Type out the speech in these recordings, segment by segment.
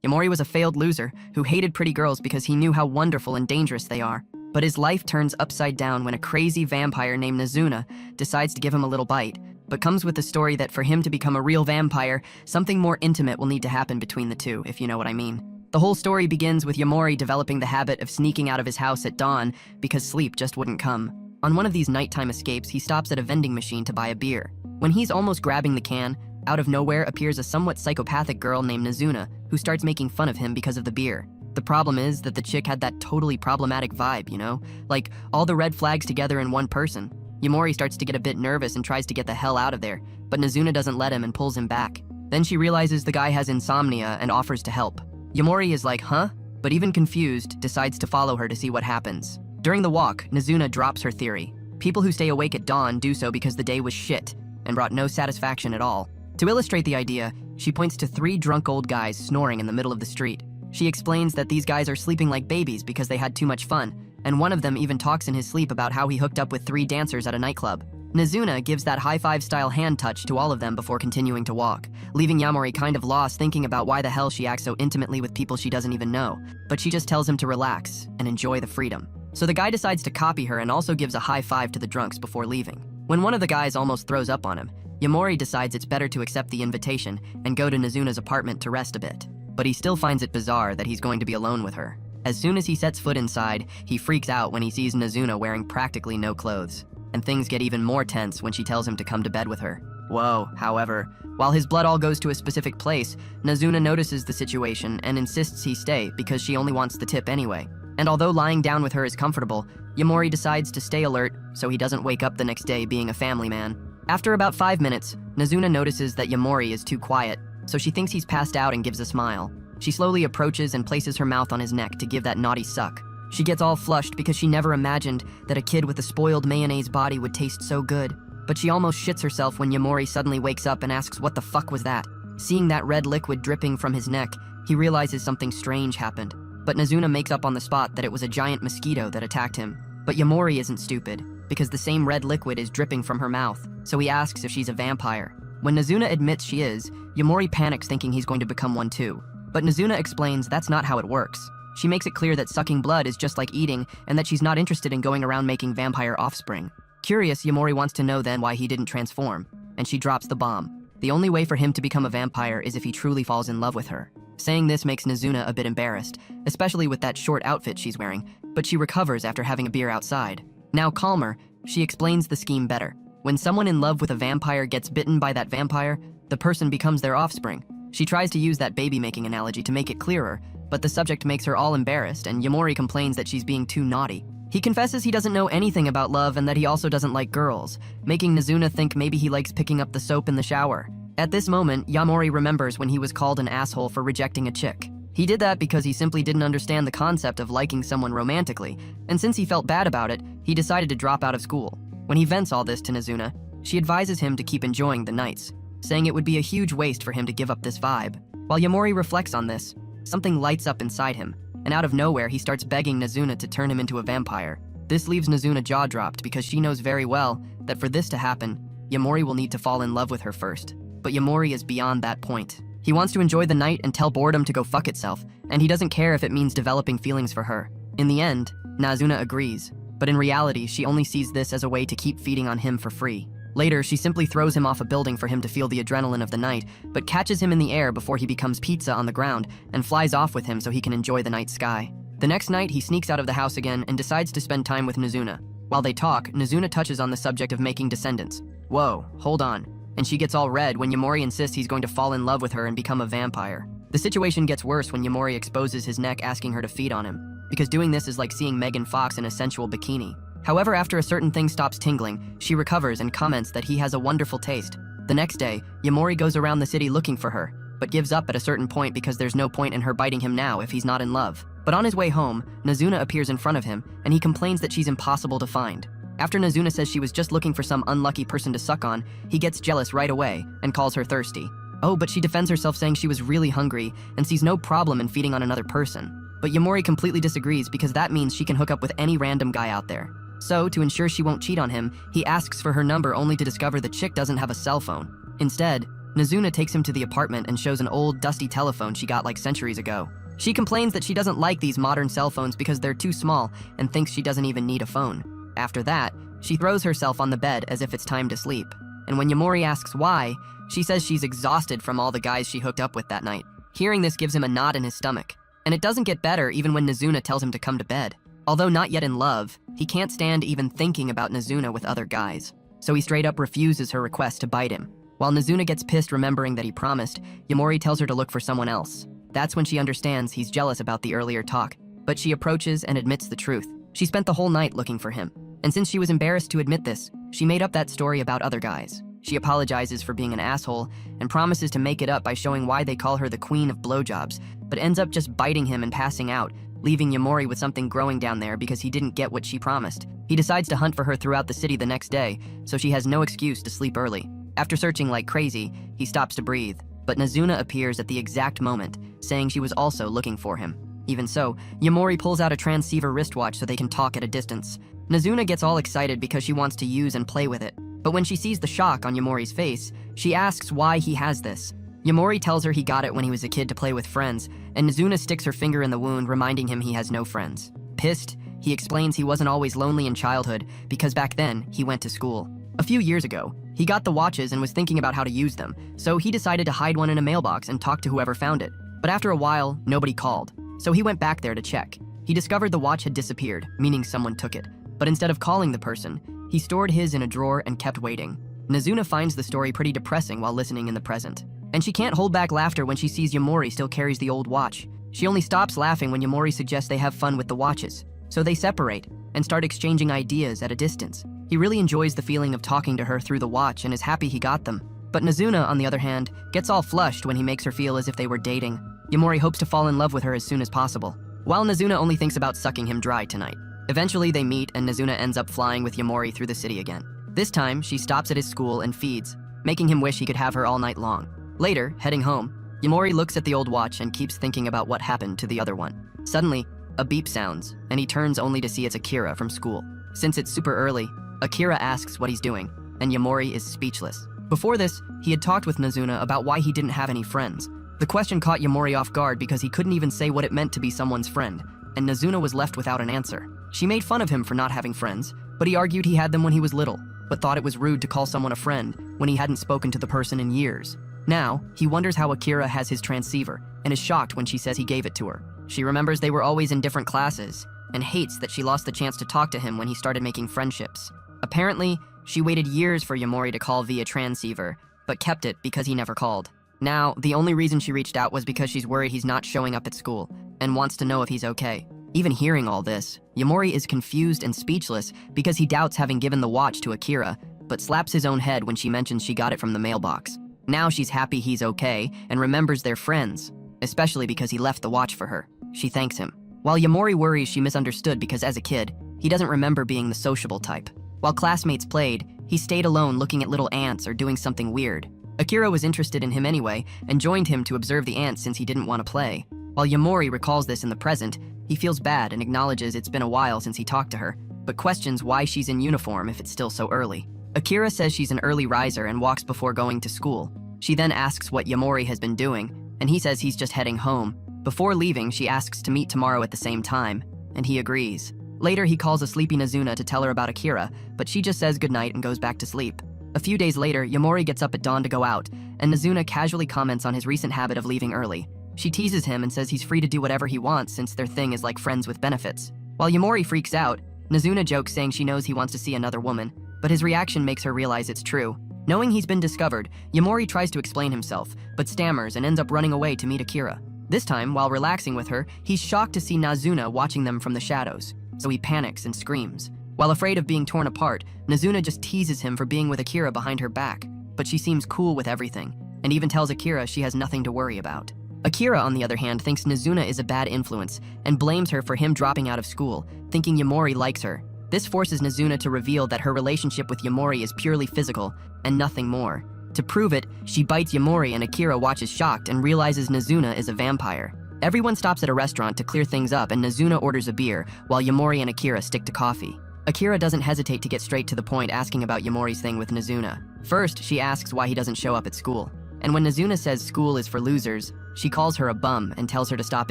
Yamori was a failed loser who hated pretty girls because he knew how wonderful and dangerous they are. But his life turns upside down when a crazy vampire named Nazuna decides to give him a little bite, but comes with the story that for him to become a real vampire, something more intimate will need to happen between the two, if you know what I mean. The whole story begins with Yamori developing the habit of sneaking out of his house at dawn because sleep just wouldn't come. On one of these nighttime escapes, he stops at a vending machine to buy a beer. When he's almost grabbing the can, out of nowhere appears a somewhat psychopathic girl named Nazuna, who starts making fun of him because of the beer. The problem is that the chick had that totally problematic vibe, you know? Like, all the red flags together in one person. Yamori starts to get a bit nervous and tries to get the hell out of there, but Nazuna doesn't let him and pulls him back. Then she realizes the guy has insomnia and offers to help. Yamori is like, huh? But even confused, decides to follow her to see what happens. During the walk, Nazuna drops her theory. People who stay awake at dawn do so because the day was shit and brought no satisfaction at all. To illustrate the idea, she points to 3 drunk old guys snoring in the middle of the street. She explains that these guys are sleeping like babies because they had too much fun, and one of them even talks in his sleep about how he hooked up with 3 dancers at a nightclub. Nazuna gives that high-five style hand touch to all of them before continuing to walk, leaving Yamori kind of lost thinking about why the hell she acts so intimately with people she doesn't even know, but she just tells him to relax and enjoy the freedom. So the guy decides to copy her and also gives a high five to the drunks before leaving. When one of the guys almost throws up on him, Yamori decides it's better to accept the invitation and go to Nazuna's apartment to rest a bit. But he still finds it bizarre that he's going to be alone with her. As soon as he sets foot inside, he freaks out when he sees Nazuna wearing practically no clothes. And things get even more tense when she tells him to come to bed with her. Whoa, however, while his blood all goes to a specific place, Nazuna notices the situation and insists he stay because she only wants the tip anyway. And although lying down with her is comfortable, Yamori decides to stay alert so he doesn't wake up the next day being a family man. After about 5 minutes, Nazuna notices that Yamori is too quiet, so she thinks he's passed out and gives a smile. She slowly approaches and places her mouth on his neck to give that naughty suck. She gets all flushed because she never imagined that a kid with a spoiled mayonnaise body would taste so good. But she almost shits herself when Yamori suddenly wakes up and asks what the fuck was that. Seeing that red liquid dripping from his neck, he realizes something strange happened. But Nazuna makes up on the spot that it was a giant mosquito that attacked him. But Yamori isn't stupid, because the same red liquid is dripping from her mouth, so he asks if she's a vampire. When Nazuna admits she is, Yamori panics thinking he's going to become one too. But Nazuna explains that's not how it works. She makes it clear that sucking blood is just like eating and that she's not interested in going around making vampire offspring. Curious, Yamori wants to know then why he didn't transform, and she drops the bomb. The only way for him to become a vampire is if he truly falls in love with her. Saying this makes Nazuna a bit embarrassed, especially with that short outfit she's wearing, but she recovers after having a beer outside. Now calmer, she explains the scheme better. When someone in love with a vampire gets bitten by that vampire, the person becomes their offspring. She tries to use that baby-making analogy to make it clearer, but the subject makes her all embarrassed, and Yamori complains that she's being too naughty. He confesses he doesn't know anything about love and that he also doesn't like girls, making Nazuna think maybe he likes picking up the soap in the shower. At this moment, Yamori remembers when he was called an asshole for rejecting a chick. He did that because he simply didn't understand the concept of liking someone romantically, and since he felt bad about it, he decided to drop out of school. When he vents all this to Nazuna, she advises him to keep enjoying the nights, saying it would be a huge waste for him to give up this vibe. While Yamori reflects on this, something lights up inside him, and out of nowhere he starts begging Nazuna to turn him into a vampire. This leaves Nazuna jaw-dropped because she knows very well that for this to happen, Yamori will need to fall in love with her first. But Yamori is beyond that point. He wants to enjoy the night and tell boredom to go fuck itself, and he doesn't care if it means developing feelings for her. In the end, Nazuna agrees, but in reality, she only sees this as a way to keep feeding on him for free. Later, she simply throws him off a building for him to feel the adrenaline of the night, but catches him in the air before he becomes pizza on the ground and flies off with him so he can enjoy the night sky. The next night, he sneaks out of the house again and decides to spend time with Nazuna. While they talk, Nazuna touches on the subject of making descendants. Whoa, hold on. And she gets all red when Yamori insists he's going to fall in love with her and become a vampire. The situation gets worse when Yamori exposes his neck asking her to feed on him, because doing this is like seeing Megan Fox in a sensual bikini. However, after a certain thing stops tingling, she recovers and comments that he has a wonderful taste. The next day, Yamori goes around the city looking for her, but gives up at a certain point because there's no point in her biting him now if he's not in love. But on his way home, Nazuna appears in front of him, and he complains that she's impossible to find. After Nazuna says she was just looking for some unlucky person to suck on, he gets jealous right away and calls her thirsty. Oh, but she defends herself saying she was really hungry and sees no problem in feeding on another person. But Yamori completely disagrees because that means she can hook up with any random guy out there. So, to ensure she won't cheat on him, he asks for her number only to discover the chick doesn't have a cell phone. Instead, Nazuna takes him to the apartment and shows an old, dusty telephone she got like centuries ago. She complains that she doesn't like these modern cell phones because they're too small and thinks she doesn't even need a phone. After that, she throws herself on the bed as if it's time to sleep. And when Yamori asks why, she says she's exhausted from all the guys she hooked up with that night. Hearing this gives him a knot in his stomach. And it doesn't get better even when Nazuna tells him to come to bed. Although not yet in love, he can't stand even thinking about Nazuna with other guys. So he straight up refuses her request to bite him. While Nazuna gets pissed remembering that he promised, Yamori tells her to look for someone else. That's when she understands he's jealous about the earlier talk, but she approaches and admits the truth. She spent the whole night looking for him. And since she was embarrassed to admit this, she made up that story about other guys. She apologizes for being an asshole and promises to make it up by showing why they call her the queen of blowjobs, but ends up just biting him and passing out, leaving Yamori with something growing down there because he didn't get what she promised. He decides to hunt for her throughout the city the next day, so she has no excuse to sleep early. After searching like crazy, he stops to breathe, but Nazuna appears at the exact moment, saying she was also looking for him. Even so, Yamori pulls out a transceiver wristwatch so they can talk at a distance. Nazuna gets all excited because she wants to use and play with it, but when she sees the shock on Yamori's face, she asks why he has this. Yamori tells her he got it when he was a kid to play with friends, and Nazuna sticks her finger in the wound, reminding him he has no friends. Pissed, he explains he wasn't always lonely in childhood because back then, he went to school. A few years ago, he got the watches and was thinking about how to use them, so he decided to hide one in a mailbox and talk to whoever found it. But after a while, nobody called, so he went back there to check. He discovered the watch had disappeared, meaning someone took it. But instead of calling the person, he stored his in a drawer and kept waiting. Nazuna finds the story pretty depressing while listening in the present. And she can't hold back laughter when she sees Yamori still carries the old watch. She only stops laughing when Yamori suggests they have fun with the watches. So they separate and start exchanging ideas at a distance. He really enjoys the feeling of talking to her through the watch and is happy he got them. But Nazuna, on the other hand, gets all flushed when he makes her feel as if they were dating. Yamori hopes to fall in love with her as soon as possible, while Nazuna only thinks about sucking him dry tonight. Eventually they meet and Nazuna ends up flying with Yamori through the city again. This time, she stops at his school and feeds, making him wish he could have her all night long. Later, heading home, Yamori looks at the old watch and keeps thinking about what happened to the other one. Suddenly, a beep sounds, and he turns only to see it's Akira from school. Since it's super early, Akira asks what he's doing, and Yamori is speechless. Before this, he had talked with Nazuna about why he didn't have any friends. The question caught Yamori off guard because he couldn't even say what it meant to be someone's friend, and Nazuna was left without an answer. She made fun of him for not having friends, but he argued he had them when he was little, but thought it was rude to call someone a friend when he hadn't spoken to the person in years. Now, he wonders how Akira has his transceiver, and is shocked when she says he gave it to her. She remembers they were always in different classes, and hates that she lost the chance to talk to him when he started making friendships. Apparently, she waited years for Yamori to call via transceiver, but kept it because he never called. Now, the only reason she reached out was because she's worried he's not showing up at school, and wants to know if he's okay. Even hearing all this, Yamori is confused and speechless because he doubts having given the watch to Akira, but slaps his own head when she mentions she got it from the mailbox. Now she's happy he's okay and remembers they're friends, especially because he left the watch for her. She thanks him. While Yamori worries she misunderstood because as a kid, he doesn't remember being the sociable type. While classmates played, he stayed alone looking at little ants or doing something weird. Akira was interested in him anyway and joined him to observe the ants since he didn't want to play. While Yamori recalls this in the present, he feels bad and acknowledges it's been a while since he talked to her, but questions why she's in uniform if it's still so early. Akira says she's an early riser and walks before going to school. She then asks what Yamori has been doing, and he says he's just heading home. Before leaving, she asks to meet tomorrow at the same time, and he agrees. Later, he calls a sleepy Nazuna to tell her about Akira, but she just says goodnight and goes back to sleep. A few days later, Yamori gets up at dawn to go out, and Nazuna casually comments on his recent habit of leaving early. She teases him and says he's free to do whatever he wants since their thing is like friends with benefits. While Yamori freaks out, Nazuna jokes saying she knows he wants to see another woman, but his reaction makes her realize it's true. Knowing he's been discovered, Yamori tries to explain himself, but stammers and ends up running away to meet Akira. This time, while relaxing with her, he's shocked to see Nazuna watching them from the shadows, so he panics and screams. While afraid of being torn apart, Nazuna just teases him for being with Akira behind her back, but she seems cool with everything, and even tells Akira she has nothing to worry about. Akira, on the other hand, thinks Nazuna is a bad influence and blames her for him dropping out of school, thinking Yamori likes her. This forces Nazuna to reveal that her relationship with Yamori is purely physical and nothing more. To prove it, she bites Yamori and Akira watches shocked and realizes Nazuna is a vampire. Everyone stops at a restaurant to clear things up and Nazuna orders a beer while Yamori and Akira stick to coffee. Akira doesn't hesitate to get straight to the point asking about Yamori's thing with Nazuna. First, she asks why he doesn't show up at school. And when Nazuna says school is for losers, she calls her a bum and tells her to stop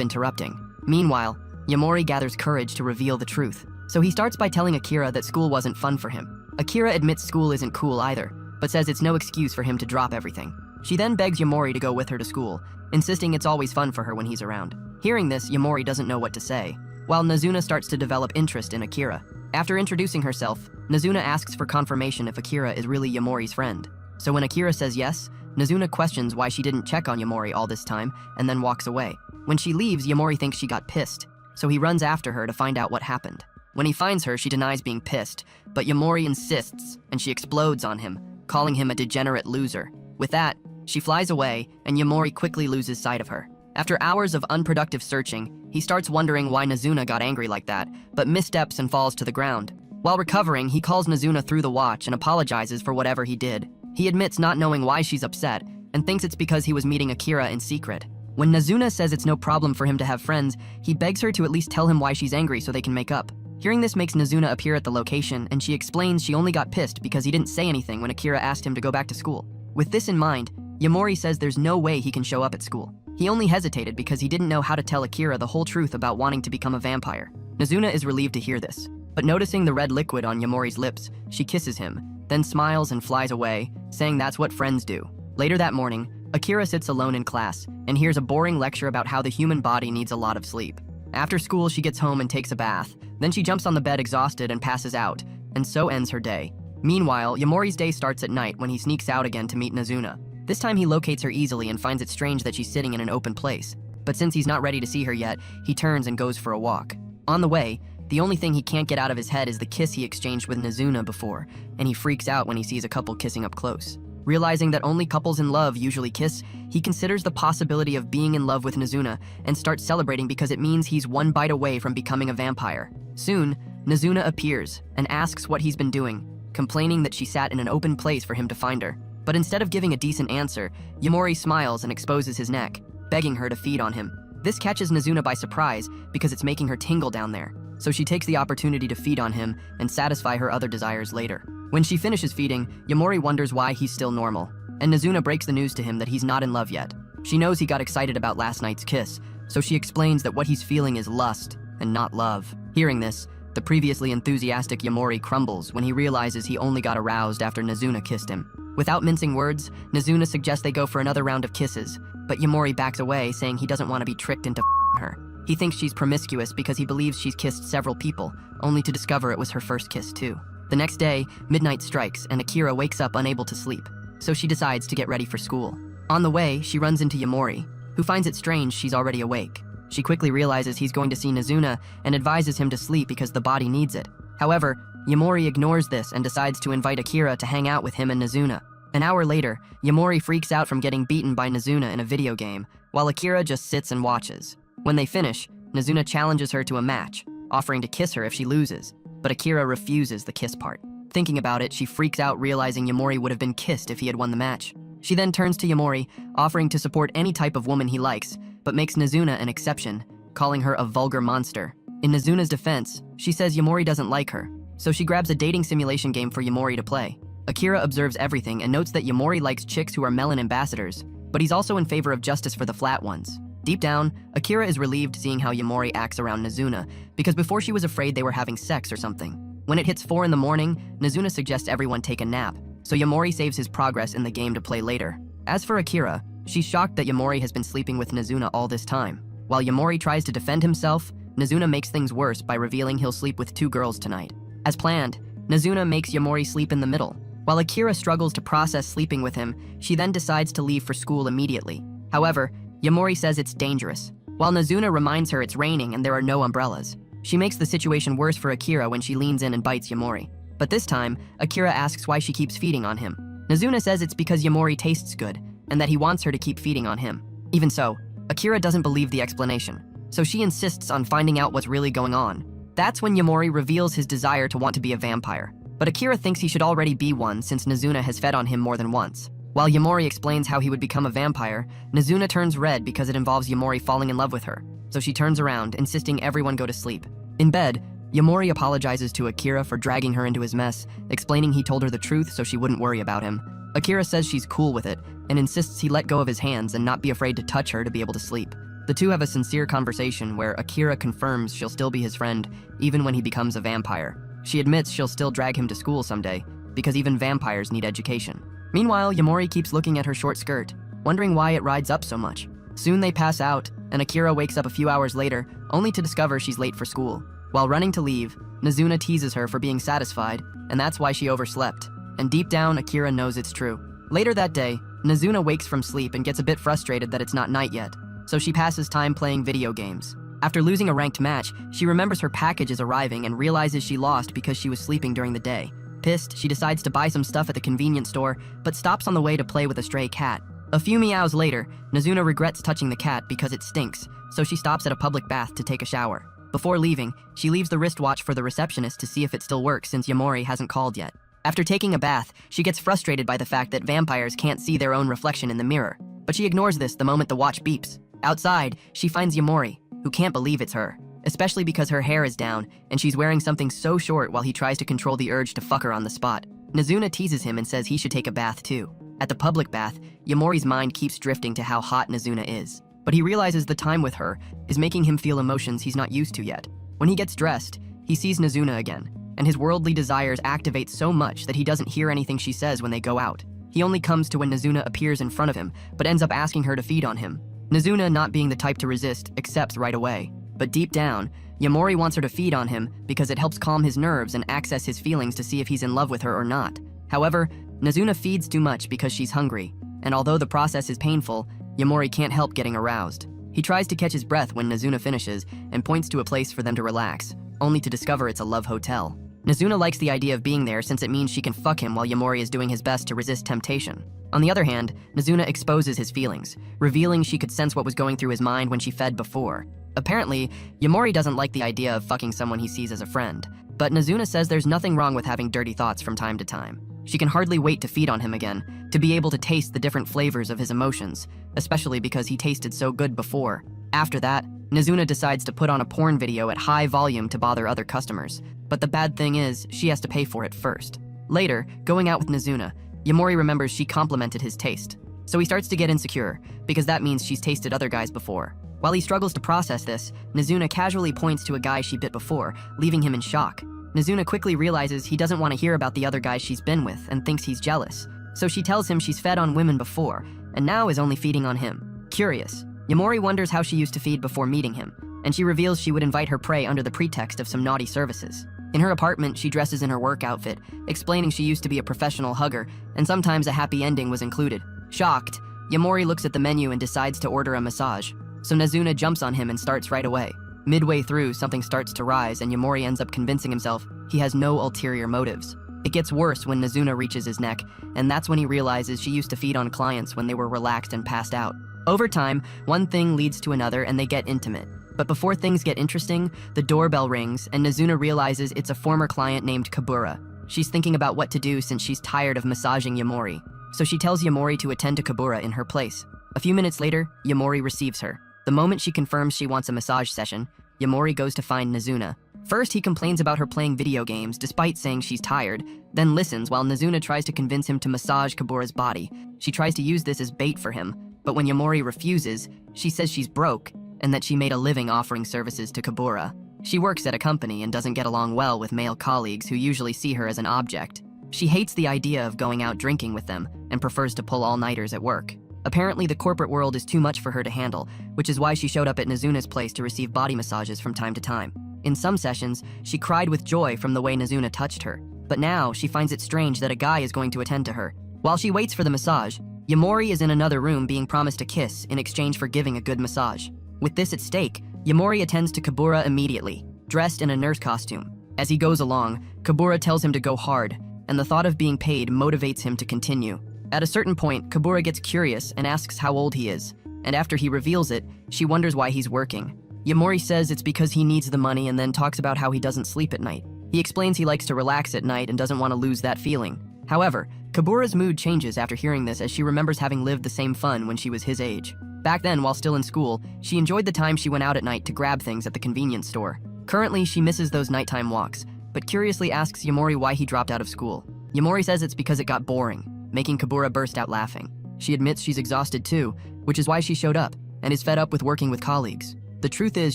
interrupting. Meanwhile, Yamori gathers courage to reveal the truth. So he starts by telling Akira that school wasn't fun for him. Akira admits school isn't cool either, but says it's no excuse for him to drop everything. She then begs Yamori to go with her to school, insisting it's always fun for her when he's around. Hearing this, Yamori doesn't know what to say, while Nazuna starts to develop interest in Akira. After introducing herself, Nazuna asks for confirmation if Akira is really Yamori's friend. So when Akira says yes, Nazuna questions why she didn't check on Yamori all this time and then walks away. When she leaves, Yamori thinks she got pissed, so he runs after her to find out what happened. When he finds her, she denies being pissed, but Yamori insists and she explodes on him, calling him a degenerate loser. With that, she flies away and Yamori quickly loses sight of her. After hours of unproductive searching, he starts wondering why Nazuna got angry like that, but missteps and falls to the ground. While recovering, he calls Nazuna through the watch and apologizes for whatever he did. He admits not knowing why she's upset and thinks it's because he was meeting Akira in secret. When Nazuna says it's no problem for him to have friends, he begs her to at least tell him why she's angry so they can make up. Hearing this makes Nazuna appear at the location, and she explains she only got pissed because he didn't say anything when Akira asked him to go back to school. With this in mind, Yamori says there's no way he can show up at school. He only hesitated because he didn't know how to tell Akira the whole truth about wanting to become a vampire. Nazuna is relieved to hear this, but noticing the red liquid on Yamori's lips, she kisses him, then smiles and flies away, saying that's what friends do. Later that morning, Akira sits alone in class and hears a boring lecture about how the human body needs a lot of sleep. After school, she gets home and takes a bath. Then she jumps on the bed exhausted and passes out, and so ends her day. Meanwhile, Yamori's day starts at night when he sneaks out again to meet Nazuna. This time he locates her easily and finds it strange that she's sitting in an open place. But since he's not ready to see her yet, he turns and goes for a walk. On the way, the only thing he can't get out of his head is the kiss he exchanged with Nazuna before, and he freaks out when he sees a couple kissing up close. Realizing that only couples in love usually kiss, he considers the possibility of being in love with Nazuna and starts celebrating because it means he's one bite away from becoming a vampire. Soon, Nazuna appears and asks what he's been doing, complaining that she sat in an open place for him to find her. But instead of giving a decent answer, Yamori smiles and exposes his neck, begging her to feed on him. This catches Nazuna by surprise because it's making her tingle down there, so she takes the opportunity to feed on him and satisfy her other desires later. When she finishes feeding, Yamori wonders why he's still normal, and Nazuna breaks the news to him that he's not in love yet. She knows he got excited about last night's kiss, so she explains that what he's feeling is lust and not love. Hearing this, the previously enthusiastic Yamori crumbles when he realizes he only got aroused after Nazuna kissed him. Without mincing words, Nazuna suggests they go for another round of kisses, but Yamori backs away, saying he doesn't want to be tricked into her. He thinks she's promiscuous because he believes she's kissed several people, only to discover it was her first kiss too. The next day, midnight strikes and Akira wakes up unable to sleep, so she decides to get ready for school. On the way, she runs into Yamori, who finds it strange she's already awake. She quickly realizes he's going to see Nazuna and advises him to sleep because the body needs it. However, Yamori ignores this and decides to invite Akira to hang out with him and Nazuna. An hour later, Yamori freaks out from getting beaten by Nazuna in a video game, while Akira just sits and watches. When they finish, Nazuna challenges her to a match, offering to kiss her if she loses, but Akira refuses the kiss part. Thinking about it, she freaks out realizing Yamori would have been kissed if he had won the match. She then turns to Yamori, offering to support any type of woman he likes, but makes Nazuna an exception, calling her a vulgar monster. In Nazuna's defense, she says Yamori doesn't like her, so she grabs a dating simulation game for Yamori to play. Akira observes everything and notes that Yamori likes chicks who are melon ambassadors, but he's also in favor of justice for the flat ones. Deep down, Akira is relieved seeing how Yamori acts around Nazuna, because before she was afraid they were having sex or something. When it hits 4 in the morning, Nazuna suggests everyone take a nap, so Yamori saves his progress in the game to play later. As for Akira, she's shocked that Yamori has been sleeping with Nazuna all this time. While Yamori tries to defend himself, Nazuna makes things worse by revealing he'll sleep with 2 girls tonight. As planned, Nazuna makes Yamori sleep in the middle. While Akira struggles to process sleeping with him, she then decides to leave for school immediately. However, Yamori says it's dangerous, while Nazuna reminds her it's raining and there are no umbrellas. She makes the situation worse for Akira when she leans in and bites Yamori. But this time, Akira asks why she keeps feeding on him. Nazuna says it's because Yamori tastes good, and that he wants her to keep feeding on him. Even so, Akira doesn't believe the explanation, so she insists on finding out what's really going on. That's when Yamori reveals his desire to want to be a vampire, but Akira thinks he should already be one since Nazuna has fed on him more than once. While Yamori explains how he would become a vampire, Nazuna turns red because it involves Yamori falling in love with her, so she turns around, insisting everyone go to sleep. In bed, Yamori apologizes to Akira for dragging her into his mess, explaining he told her the truth so she wouldn't worry about him. Akira says she's cool with it, and insists he let go of his hands and not be afraid to touch her to be able to sleep. The two have a sincere conversation where Akira confirms she'll still be his friend even when he becomes a vampire. She admits she'll still drag him to school someday because even vampires need education. Meanwhile, Yamori keeps looking at her short skirt, wondering why it rides up so much. Soon they pass out, and Akira wakes up a few hours later only to discover she's late for school. While running to leave, Nazuna teases her for being satisfied, and that's why she overslept. And deep down, Akira knows it's true. Later that day, Nazuna wakes from sleep and gets a bit frustrated that it's not night yet, so she passes time playing video games. After losing a ranked match, she remembers her package is arriving and realizes she lost because she was sleeping during the day. Pissed, she decides to buy some stuff at the convenience store, but stops on the way to play with a stray cat. A few meows later, Nazuna regrets touching the cat because it stinks, so she stops at a public bath to take a shower. Before leaving, she leaves the wristwatch for the receptionist to see if it still works since Yamori hasn't called yet. After taking a bath, she gets frustrated by the fact that vampires can't see their own reflection in the mirror, but she ignores this the moment the watch beeps. Outside, she finds Yamori, who can't believe it's her, especially because her hair is down and she's wearing something so short while he tries to control the urge to fuck her on the spot. Nazuna teases him and says he should take a bath too. At the public bath, Yamori's mind keeps drifting to how hot Nazuna is, but he realizes the time with her is making him feel emotions he's not used to yet. When he gets dressed, he sees Nazuna again, and his worldly desires activate so much that he doesn't hear anything she says when they go out. He only comes to when Nazuna appears in front of him, but ends up asking her to feed on him. Nazuna, not being the type to resist, accepts right away. But deep down, Yamori wants her to feed on him because it helps calm his nerves and access his feelings to see if he's in love with her or not. However, Nazuna feeds too much because she's hungry, and although the process is painful, Yamori can't help getting aroused. He tries to catch his breath when Nazuna finishes and points to a place for them to relax, only to discover it's a love hotel. Nazuna likes the idea of being there since it means she can fuck him while Yamori is doing his best to resist temptation. On the other hand, Nazuna exposes his feelings, revealing she could sense what was going through his mind when she fed before. Apparently, Yamori doesn't like the idea of fucking someone he sees as a friend, but Nazuna says there's nothing wrong with having dirty thoughts from time to time. She can hardly wait to feed on him again, to be able to taste the different flavors of his emotions, especially because he tasted so good before. After that, Nazuna decides to put on a porn video at high volume to bother other customers, but the bad thing is, she has to pay for it first. Later, going out with Nazuna, Yamori remembers she complimented his taste, so he starts to get insecure, because that means she's tasted other guys before. While he struggles to process this, Nazuna casually points to a guy she bit before, leaving him in shock. Nazuna quickly realizes he doesn't want to hear about the other guys she's been with and thinks he's jealous, so she tells him she's fed on women before, and now is only feeding on him. Curious, Yamori wonders how she used to feed before meeting him, and she reveals she would invite her prey under the pretext of some naughty services. In her apartment, she dresses in her work outfit, explaining she used to be a professional hugger, and sometimes a happy ending was included. Shocked, Yamori looks at the menu and decides to order a massage, so Nazuna jumps on him and starts right away. Midway through, something starts to rise and Yamori ends up convincing himself he has no ulterior motives. It gets worse when Nazuna reaches his neck, and that's when he realizes she used to feed on clients when they were relaxed and passed out. Over time, one thing leads to another and they get intimate. But before things get interesting, the doorbell rings and Nazuna realizes it's a former client named Kabura. She's thinking about what to do since she's tired of massaging Yamori, so she tells Yamori to attend to Kabura in her place. A few minutes later, Yamori receives her. The moment she confirms she wants a massage session, Yamori goes to find Nazuna. First, he complains about her playing video games despite saying she's tired, then listens while Nazuna tries to convince him to massage Kabura's body. She tries to use this as bait for him, but when Yamori refuses, she says she's broke and that she made a living offering services to Kabura. She works at a company and doesn't get along well with male colleagues who usually see her as an object. She hates the idea of going out drinking with them and prefers to pull all-nighters at work. Apparently, the corporate world is too much for her to handle, which is why she showed up at Nazuna's place to receive body massages from time to time. In some sessions, she cried with joy from the way Nazuna touched her, but now she finds it strange that a guy is going to attend to her. While she waits for the massage, Yamori is in another room being promised a kiss in exchange for giving a good massage. With this at stake, Yamori attends to Kabura immediately, dressed in a nurse costume. As he goes along, Kabura tells him to go hard, and the thought of being paid motivates him to continue. At a certain point, Kabura gets curious and asks how old he is, and after he reveals it, she wonders why he's working. Yamori says it's because he needs the money and then talks about how he doesn't sleep at night. He explains he likes to relax at night and doesn't want to lose that feeling. However, Kabura's mood changes after hearing this as she remembers having lived the same fun when she was his age. Back then, while still in school, she enjoyed the time she went out at night to grab things at the convenience store. Currently, she misses those nighttime walks, but curiously asks Yamori why he dropped out of school. Yamori says it's because it got boring, making Kabura burst out laughing. She admits she's exhausted too, which is why she showed up, and is fed up with working with colleagues. The truth is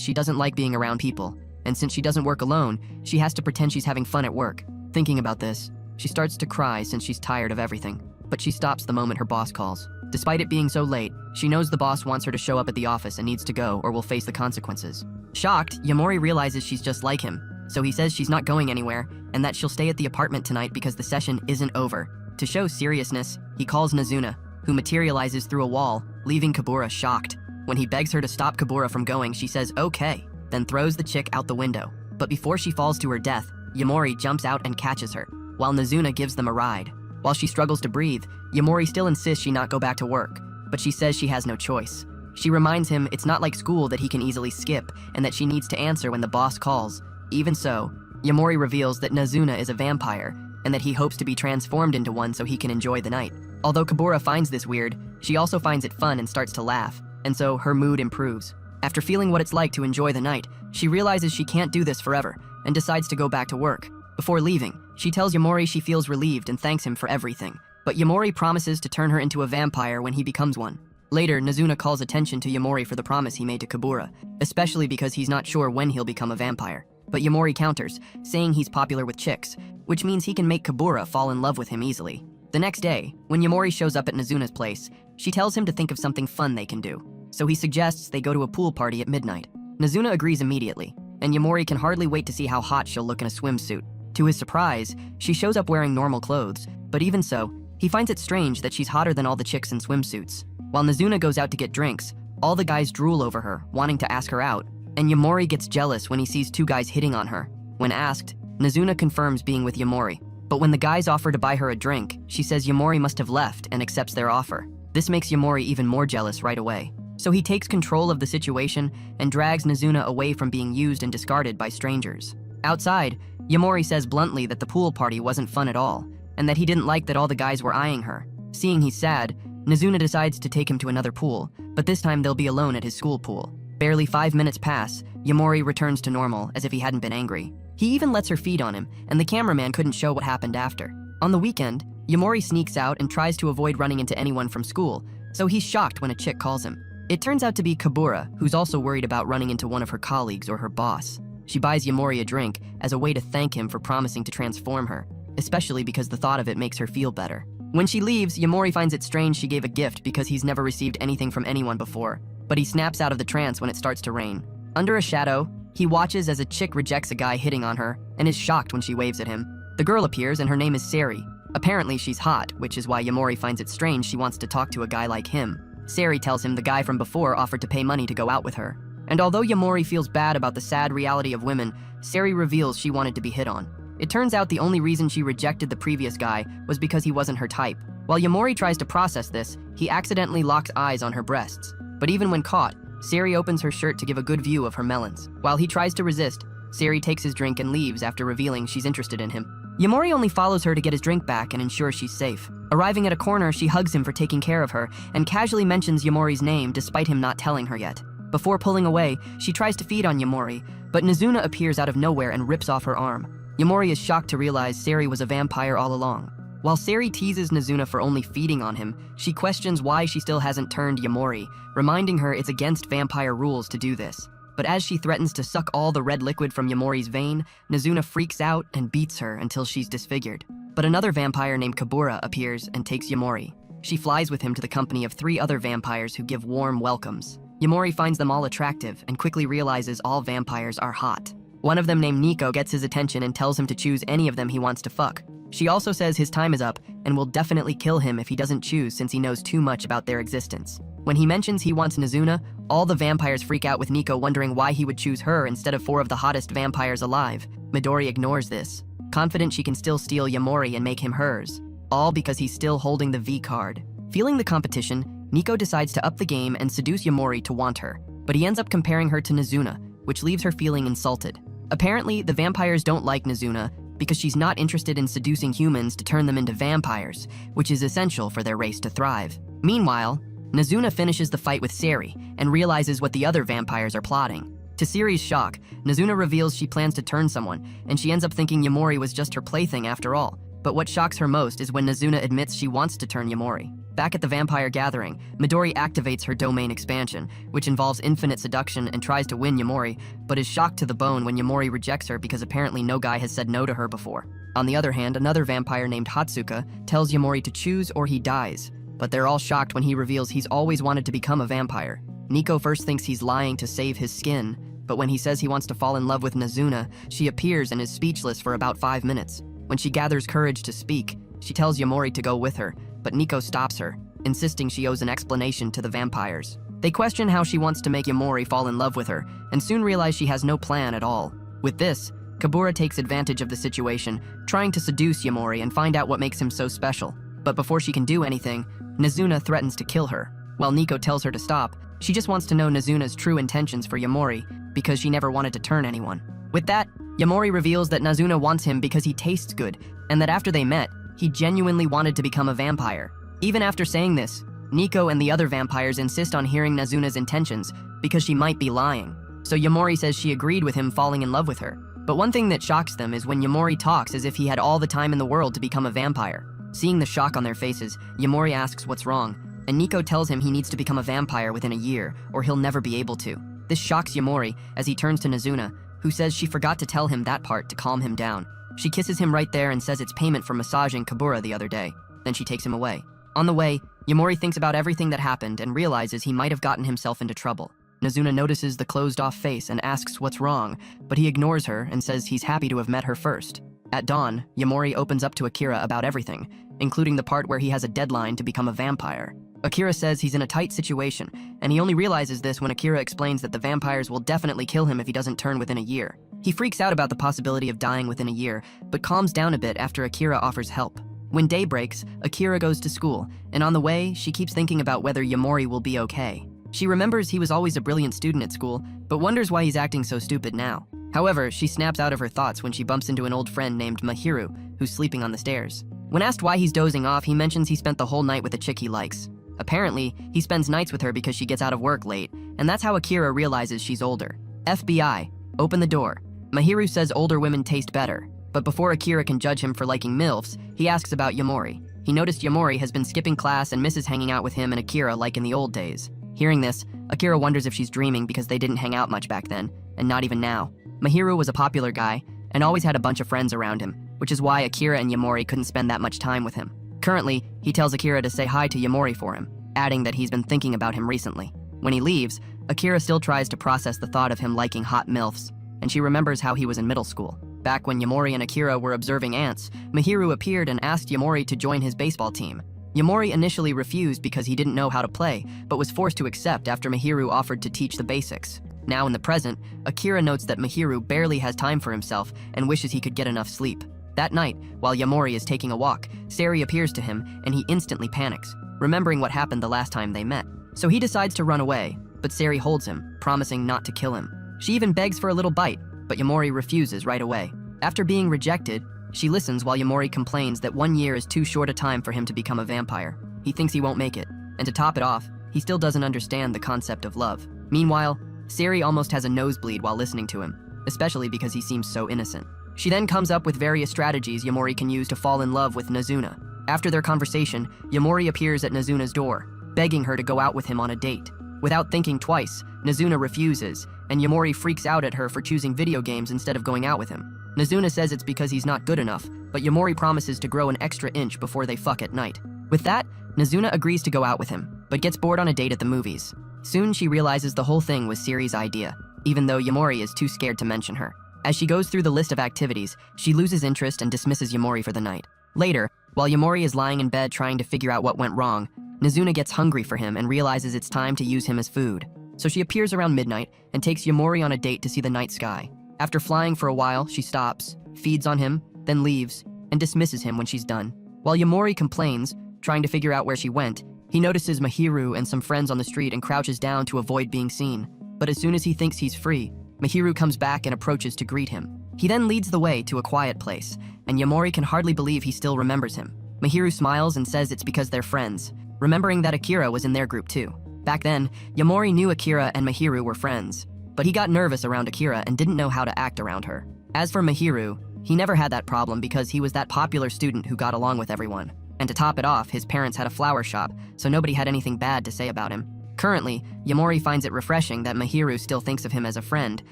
she doesn't like being around people, and since she doesn't work alone, she has to pretend she's having fun at work. Thinking about this, she starts to cry since she's tired of everything, but she stops the moment her boss calls. Despite it being so late, she knows the boss wants her to show up at the office and needs to go or will face the consequences. Shocked, Yamori realizes she's just like him, so he says she's not going anywhere and that she'll stay at the apartment tonight because the session isn't over. To show seriousness, he calls Nazuna, who materializes through a wall, leaving Kabura shocked. When he begs her to stop Kabura from going, she says okay, then throws the chick out the window. But before she falls to her death, Yamori jumps out and catches her, while Nazuna gives them a ride. While she struggles to breathe, Yamori still insists she not go back to work, but she says she has no choice. She reminds him it's not like school that he can easily skip, and that she needs to answer when the boss calls. Even so, Yamori reveals that Nazuna is a vampire, and that he hopes to be transformed into one so he can enjoy the night. Although Kabura finds this weird, she also finds it fun and starts to laugh, and so her mood improves. After feeling what it's like to enjoy the night, she realizes she can't do this forever, and decides to go back to work. Before leaving, she tells Yamori she feels relieved and thanks him for everything. But Yamori promises to turn her into a vampire when he becomes one. Later, Nazuna calls attention to Yamori for the promise he made to Kabura, especially because he's not sure when he'll become a vampire. But Yamori counters, saying he's popular with chicks, which means he can make Kabura fall in love with him easily. The next day, when Yamori shows up at Nazuna's place, she tells him to think of something fun they can do. So he suggests they go to a pool party at midnight. Nazuna agrees immediately, and Yamori can hardly wait to see how hot she'll look in a swimsuit. To his surprise, she shows up wearing normal clothes, but even so, he finds it strange that she's hotter than all the chicks in swimsuits. While Nazuna goes out to get drinks, all the guys drool over her, wanting to ask her out, and Yamori gets jealous when he sees two guys hitting on her. When asked, Nazuna confirms being with Yamori, but when the guys offer to buy her a drink, she says Yamori must have left and accepts their offer. This makes Yamori even more jealous right away. So he takes control of the situation and drags Nazuna away from being used and discarded by strangers. Outside, Yamori says bluntly that the pool party wasn't fun at all, and that he didn't like that all the guys were eyeing her. Seeing he's sad, Nazuna decides to take him to another pool, but this time they'll be alone at his school pool. Barely 5 minutes pass, Yamori returns to normal as if he hadn't been angry. He even lets her feed on him, and the cameraman couldn't show what happened after. On the weekend, Yamori sneaks out and tries to avoid running into anyone from school, so he's shocked when a chick calls him. It turns out to be Kabura, who's also worried about running into one of her colleagues or her boss. She buys Yamori a drink as a way to thank him for promising to transform her, especially because the thought of it makes her feel better. When she leaves, Yamori finds it strange she gave a gift because he's never received anything from anyone before, but he snaps out of the trance when it starts to rain. Under a shadow, he watches as a chick rejects a guy hitting on her and is shocked when she waves at him. The girl appears and her name is Sari. Apparently she's hot, which is why Yamori finds it strange she wants to talk to a guy like him. Sari tells him the guy from before offered to pay money to go out with her. And although Yamori feels bad about the sad reality of women, Sari reveals she wanted to be hit on. It turns out the only reason she rejected the previous guy was because he wasn't her type. While Yamori tries to process this, he accidentally locks eyes on her breasts. But even when caught, Sari opens her shirt to give a good view of her melons. While he tries to resist, Sari takes his drink and leaves after revealing she's interested in him. Yamori only follows her to get his drink back and ensures she's safe. Arriving at a corner, she hugs him for taking care of her and casually mentions Yamori's name despite him not telling her yet. Before pulling away, she tries to feed on Yamori, but Nazuna appears out of nowhere and rips off her arm. Yamori is shocked to realize Sari was a vampire all along. While Sari teases Nazuna for only feeding on him, she questions why she still hasn't turned Yamori, reminding her it's against vampire rules to do this. But as she threatens to suck all the red liquid from Yamori's vein, Nazuna freaks out and beats her until she's disfigured. But another vampire named Kabura appears and takes Yamori. She flies with him to the company of 3 other vampires who give warm welcomes. Yamori finds them all attractive and quickly realizes all vampires are hot. One of them named Nico gets his attention and tells him to choose any of them he wants to fuck. She also says his time is up and will definitely kill him if he doesn't choose since he knows too much about their existence. When he mentions he wants Nazuna, all the vampires freak out with Nico wondering why he would choose her instead of 4 of the hottest vampires alive. Midori ignores this, confident she can still steal Yamori and make him hers, all because he's still holding the V card. Feeling the competition, Nico decides to up the game and seduce Yamori to want her, but he ends up comparing her to Nazuna, which leaves her feeling insulted. Apparently, the vampires don't like Nazuna because she's not interested in seducing humans to turn them into vampires, which is essential for their race to thrive. Meanwhile, Nazuna finishes the fight with Sari and realizes what the other vampires are plotting. To Sari's shock, Nazuna reveals she plans to turn someone, and she ends up thinking Yamori was just her plaything after all. But what shocks her most is when Nazuna admits she wants to turn Yamori. Back at the vampire gathering, Midori activates her domain expansion, which involves infinite seduction and tries to win Yamori, but is shocked to the bone when Yamori rejects her because apparently no guy has said no to her before. On the other hand, another vampire named Hatsuka tells Yamori to choose or he dies, but they're all shocked when he reveals he's always wanted to become a vampire. Nico first thinks he's lying to save his skin, but when he says he wants to fall in love with Nazuna, she appears and is speechless for about 5 minutes. When she gathers courage to speak, she tells Yamori to go with her, but Nico stops her, insisting she owes an explanation to the vampires. They question how she wants to make Yamori fall in love with her, and soon realize she has no plan at all. With this, Kabura takes advantage of the situation, trying to seduce Yamori and find out what makes him so special. But before she can do anything, Nazuna threatens to kill her. While Nico tells her to stop, she just wants to know Nazuna's true intentions for Yamori, because she never wanted to turn anyone. With that, Yamori reveals that Nazuna wants him because he tastes good, and that after they met, he genuinely wanted to become a vampire. Even after saying this, Nico and the other vampires insist on hearing Nazuna's intentions because she might be lying. So Yamori says she agreed with him falling in love with her. But one thing that shocks them is when Yamori talks as if he had all the time in the world to become a vampire. Seeing the shock on their faces, Yamori asks what's wrong, and Nico tells him he needs to become a vampire within a year or he'll never be able to. This shocks Yamori as he turns to Nazuna, who says she forgot to tell him that part to calm him down. She kisses him right there and says it's payment for massaging Kabura the other day. Then she takes him away. On the way, Yamori thinks about everything that happened and realizes he might have gotten himself into trouble. Nazuna notices the closed-off face and asks what's wrong, but he ignores her and says he's happy to have met her first. At dawn, Yamori opens up to Akira about everything, including the part where he has a deadline to become a vampire. Akira says he's in a tight situation, and he only realizes this when Akira explains that the vampires will definitely kill him if he doesn't turn within a year. He freaks out about the possibility of dying within a year, but calms down a bit after Akira offers help. When day breaks, Akira goes to school, and on the way, she keeps thinking about whether Yamori will be okay. She remembers he was always a brilliant student at school, but wonders why he's acting so stupid now. However, she snaps out of her thoughts when she bumps into an old friend named Mahiru, who's sleeping on the stairs. When asked why he's dozing off, he mentions he spent the whole night with a chick he likes. Apparently, he spends nights with her because she gets out of work late, and that's how Akira realizes she's older. FBI, open the door. Mahiru says older women taste better, but before Akira can judge him for liking MILFs, he asks about Yamori. He noticed Yamori has been skipping class and misses hanging out with him and Akira like in the old days. Hearing this, Akira wonders if she's dreaming because they didn't hang out much back then, and not even now. Mahiru was a popular guy, and always had a bunch of friends around him, which is why Akira and Yamori couldn't spend that much time with him. Currently, he tells Akira to say hi to Yamori for him, adding that he's been thinking about him recently. When he leaves, Akira still tries to process the thought of him liking hot MILFs, and she remembers how he was in middle school. Back when Yamori and Akira were observing ants, Mahiru appeared and asked Yamori to join his baseball team. Yamori initially refused because he didn't know how to play, but was forced to accept after Mahiru offered to teach the basics. Now in the present, Akira notes that Mahiru barely has time for himself and wishes he could get enough sleep. That night, while Yamori is taking a walk, Sari appears to him and he instantly panics, remembering what happened the last time they met. So he decides to run away, but Sari holds him, promising not to kill him. She even begs for a little bite, but Yamori refuses right away. After being rejected, she listens while Yamori complains that 1 year is too short a time for him to become a vampire. He thinks he won't make it, and to top it off, he still doesn't understand the concept of love. Meanwhile, Sari almost has a nosebleed while listening to him, especially because he seems so innocent. She then comes up with various strategies Yamori can use to fall in love with Nazuna. After their conversation, Yamori appears at Nazuna's door, begging her to go out with him on a date. Without thinking twice, Nazuna refuses, and Yamori freaks out at her for choosing video games instead of going out with him. Nazuna says it's because he's not good enough, but Yamori promises to grow an extra inch before they fuck at night. With that, Nazuna agrees to go out with him, but gets bored on a date at the movies. Soon she realizes the whole thing was Sari's idea, even though Yamori is too scared to mention her. As she goes through the list of activities, she loses interest and dismisses Yamori for the night. Later, while Yamori is lying in bed trying to figure out what went wrong, Nazuna gets hungry for him and realizes it's time to use him as food. So she appears around midnight and takes Yamori on a date to see the night sky. After flying for a while, she stops, feeds on him, then leaves, and dismisses him when she's done. While Yamori complains, trying to figure out where she went, he notices Mahiru and some friends on the street and crouches down to avoid being seen. But as soon as he thinks he's free, Mahiru comes back and approaches to greet him. He then leads the way to a quiet place, and Yamori can hardly believe he still remembers him. Mahiru smiles and says it's because they're friends, remembering that Akira was in their group too. Back then, Yamori knew Akira and Mahiru were friends, but he got nervous around Akira and didn't know how to act around her. As for Mahiru, he never had that problem because he was that popular student who got along with everyone. And to top it off, his parents had a flower shop, so nobody had anything bad to say about him. Currently, Yamori finds it refreshing that Mahiru still thinks of him as a friend,